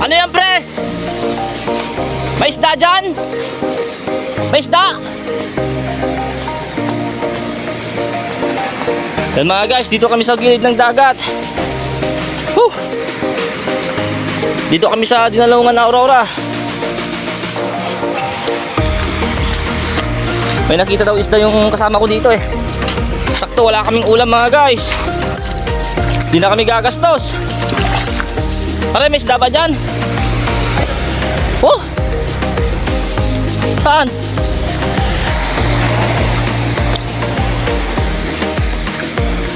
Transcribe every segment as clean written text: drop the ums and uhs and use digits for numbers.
Ano yan, pre? May isda dyan? May isda? Yan mga guys, dito kami sa gilid ng dagat. Whew. Dito kami sa Dinalungan na Aurora. May nakita daw isda yung kasama ko dito eh. Sakto, wala kaming ulam mga guys. Di na kami gagastos. Pare, may isda ba dyan? Oh! Saan?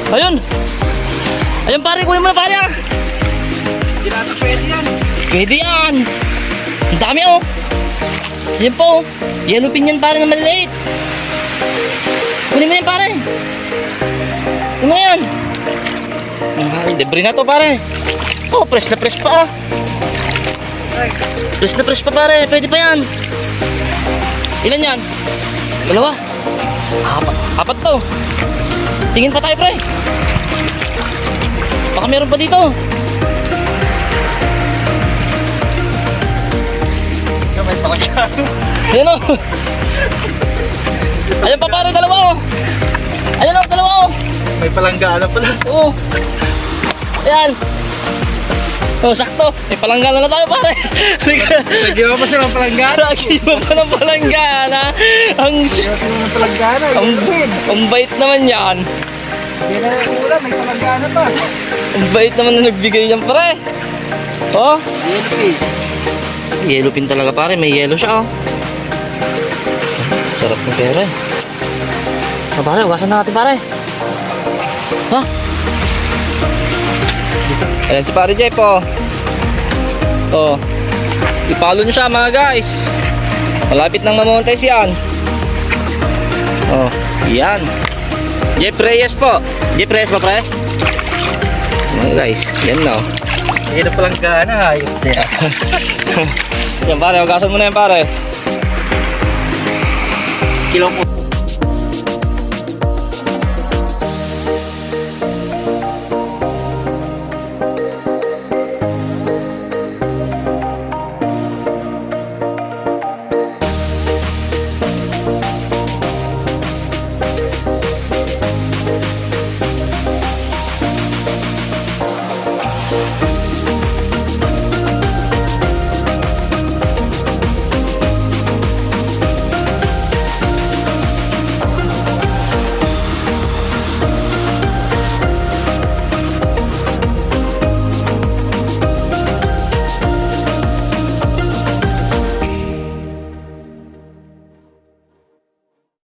Ayun! Ayun pare, kunin mo na pare ah! Hindi natin pwede yan. Pwede yan! Ang dami oh! Ayun po oh! Yellow pin yan pare na maliliit! Kunin mo yan pare! Kunin mo yan! Libre na to pare! Oh, press na press pa ah! Press na press pa pare, pwede pa yan! Ilan yan? Dalawa? Apat to! Tingin pa tayo pre! Baka meron pa dito! May palagyan. Ayan o! Ayan pa pare, dalawa o! Ayan o, dalawa o! May palanggana pala. Oo! Ayan! Oh, sakto! May palanggana na tayo pare! Nag-iwa pa silang palanggana. Nag-iwa pa ng palanggana! Ang Ng palanggana. ang bait naman yan! Hindi na yung ulam, may palanggana pa. Ang bait naman na nagbigay niyan pare! Oh! Yellow pin talaga pare, may yellow siya oh. Sarap ng pera eh. Ah, pare, ugasan na natin pare. Ha? Ayan si pare Jeff oh. Oh. I-follow nyo siya mga guys. Malapit nang mamonetize yan. Oh, yan. Jeff Reyes po. Jeff Reyes pa pre? Mga guys, yan na oh. Hindi na palanggana. Ayos niya. Yan pare, ugasan mo na yan pare. Kilo po.